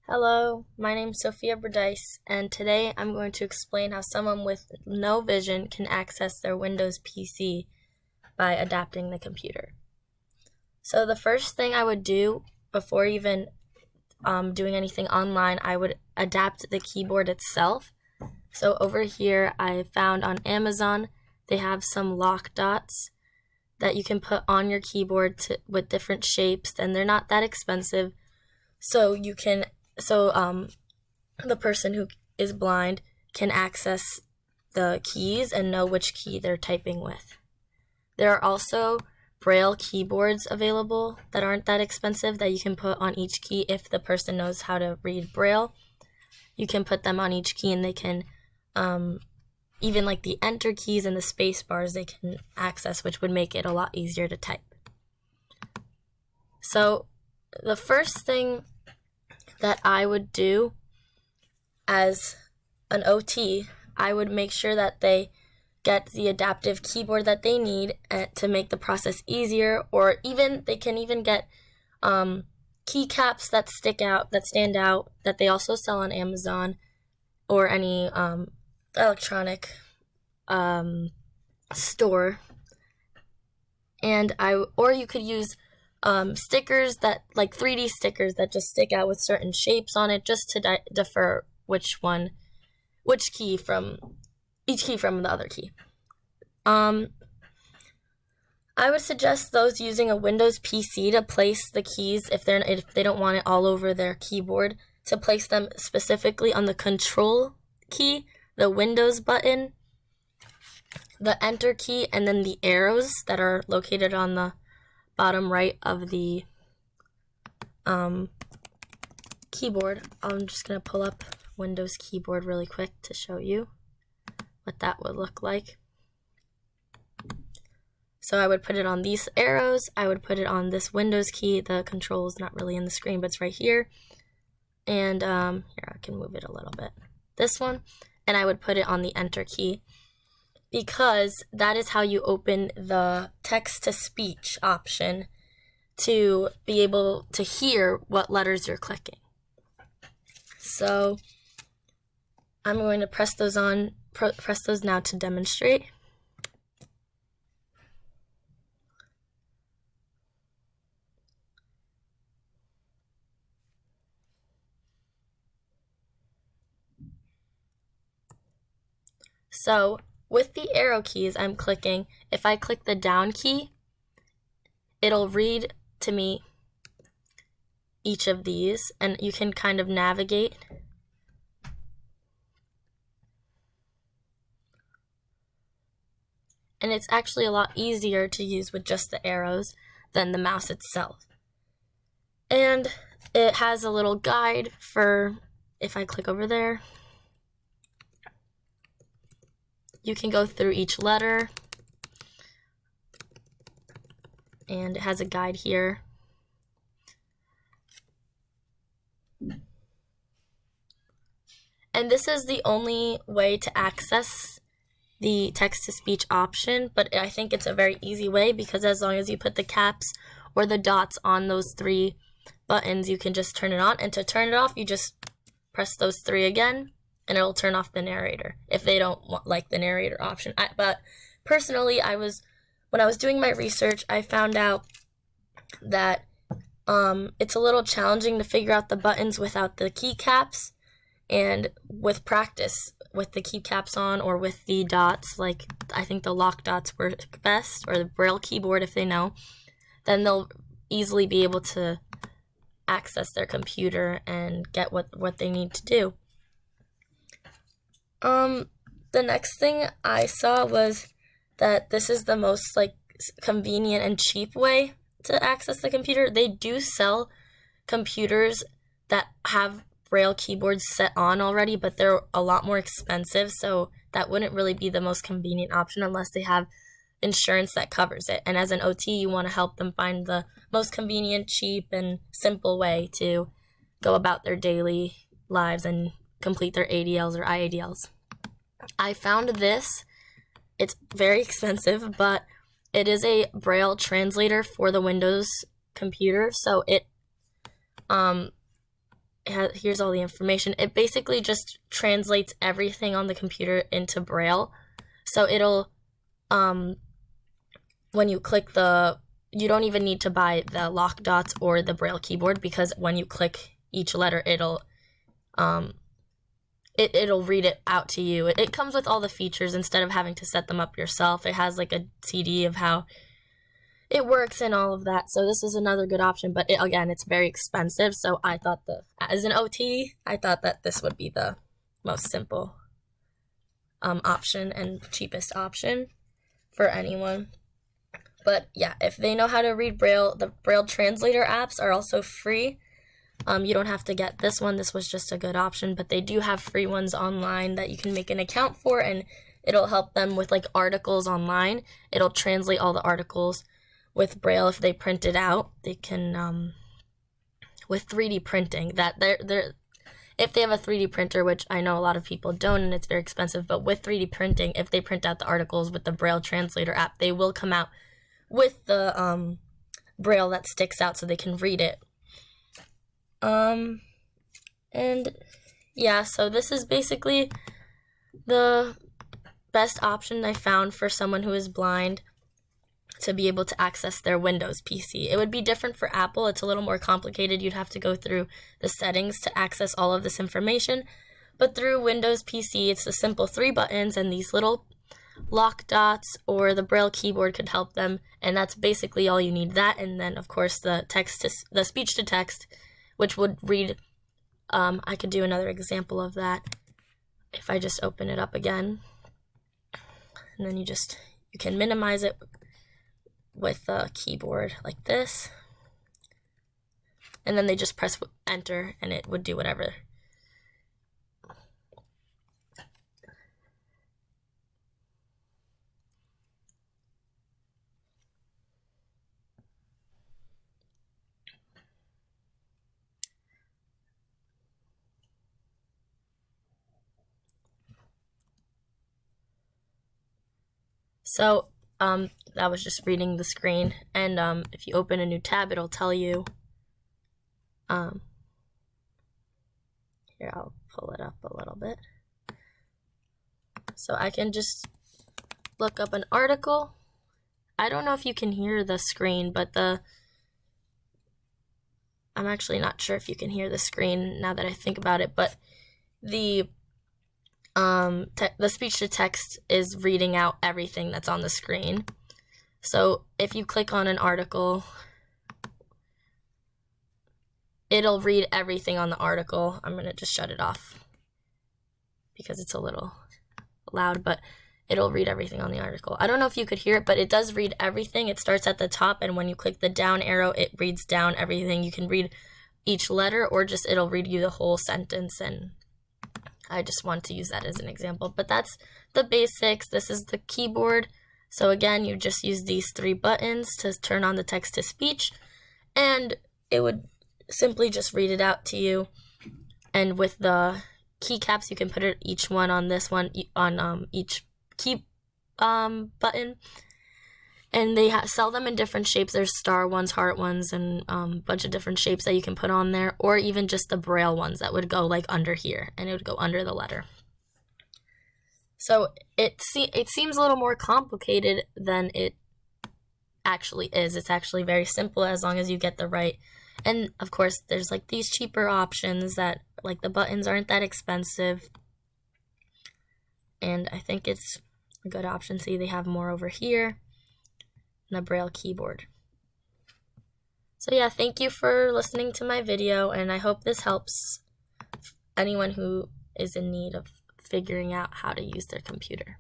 Hello, my name is Sophia Berdice, and today I'm going to explain how someone with no vision can access their Windows PC by adapting the computer. So the first thing I would do before even doing anything online, I would adapt the keyboard itself. So over here, I found on Amazon, they have some lock dots that you can put on your keyboard with different shapes, and they're not that expensive. So the person who is blind can access the keys and know which key they're typing with. There are also Braille keyboards available that aren't that expensive that you can put on each key if the person knows how to read Braille. You can put them on each key and they can, even like the enter keys and the space bars they can access, which would make it a lot easier to type. So the first thing that I would do as an OT, I would make sure that they get the adaptive keyboard that they need to make the process easier, or they can even get keycaps that stand out, that they also sell on Amazon or any electronic store. Or you could use stickers that, like 3D stickers that just stick out with certain shapes on it, just to defer each key from the other key. I would suggest those using a Windows PC to place the keys, if they don't want it all over their keyboard, to place them specifically on the Control key, the Windows button, the Enter key, and then the arrows that are located on the bottom right of the keyboard. I'm just going to pull up Windows keyboard really quick to show you what that would look like. So I would put it on these arrows. I would put it on this Windows key. The control is not really in the screen, but it's right here. And here, I can move it a little bit. This one. And I would put it on the Enter key, because that is how you open the text-to-speech option to be able to hear what letters you're clicking. So I'm going to press those now to demonstrate. So with the arrow keys I'm clicking, if I click the down key, it'll read to me each of these, and you can kind of navigate. And it's actually a lot easier to use with just the arrows than the mouse itself. And it has a little guide for, if I click over there, you can go through each letter, and it has a guide here. And this is the only way to access the text-to-speech option, but I think it's a very easy way, because as long as you put the caps or the dots on those 3 buttons, you can just turn it on. And to turn it off, you just press those 3 again, and it'll turn off the narrator if they don't like the narrator option. But personally, when I was doing my research, I found out that it's a little challenging to figure out the buttons without the keycaps, and with practice with the keycaps on or with the dots, like I think the lock dots work best, or the Braille keyboard if they know, then they'll easily be able to access their computer and get what they need to do. The next thing I saw was that this is the most convenient and cheap way to access the computer. They do sell computers that have Braille keyboards set on already, but they're a lot more expensive, so that wouldn't really be the most convenient option unless they have insurance that covers it. And as an OT, you want to help them find the most convenient, cheap, and simple way to go about their daily lives and complete their ADLs or IADLs. I found this. It's very expensive, but it is a Braille translator for the Windows computer, so it here's all the information. It basically just translates everything on the computer into Braille. So it'll, when you click you don't even need to buy the lock dots or the Braille keyboard, because when you click each letter, it'll read it out to you. It comes with all the features instead of having to set them up yourself. It has like a CD of how it works and all of that. So this is another good option, but again, it's very expensive. So I thought as an OT, I thought that this would be the most simple option and cheapest option for anyone. But yeah, if they know how to read Braille, the Braille translator apps are also free. You don't have to get this one. This was just a good option, but they do have free ones online that you can make an account for, and it'll help them with like articles online. It'll translate all the articles with Braille. If they print it out, they can, with 3D printing, if they have a 3D printer, which I know a lot of people don't and it's very expensive, but with 3D printing, if they print out the articles with the Braille translator app, they will come out with the Braille that sticks out so they can read it. And yeah, so this is basically the best option I found for someone who is blind to be able to access their Windows PC. It would be different for Apple. It's a little more complicated. You'd have to go through the settings to access all of this information. But through Windows PC, it's a simple 3 buttons, and these little lock dots or the Braille keyboard could help them. And that's basically all you need. That, and then of course the speech to text, which would read. I could do another example of that if I just open it up again. And then you can minimize it with the keyboard like this, and then they just press enter and it would do whatever. So that was just reading the screen, and if you open a new tab, it'll tell you, here, I'll pull it up a little bit. So I can just look up an article. I don't know if you can hear the screen, but I'm actually not sure if you can hear the screen now that I think about it, but the speech to text is reading out everything that's on the screen. So if you click on an article, it'll read everything on the article. I'm going to just shut it off because it's a little loud, but it'll read everything on the article. I don't know if you could hear it, but it does read everything. It starts at the top, and when you click the down arrow, it reads down everything. You can read each letter, or just it'll read you the whole sentence, and I just want to use that as an example. But that's the basics. This is the keyboard. So again, you just use these 3 buttons to turn on the text to speech, and it would simply just read it out to you. And with the keycaps, you can put each one on this one, on each key button. And they sell them in different shapes. There's star ones, heart ones, and a bunch of different shapes that you can put on there, or even just the Braille ones that would go like under here, and it would go under the letter. So it seems a little more complicated than it actually is. It's actually very simple as long as you get the right. And of course, there's like these cheaper options that, like, the buttons aren't that expensive. And I think it's a good option. See, they have more over here. And a Braille keyboard. So yeah, thank you for listening to my video, and I hope this helps anyone who is in need of figuring out how to use their computer.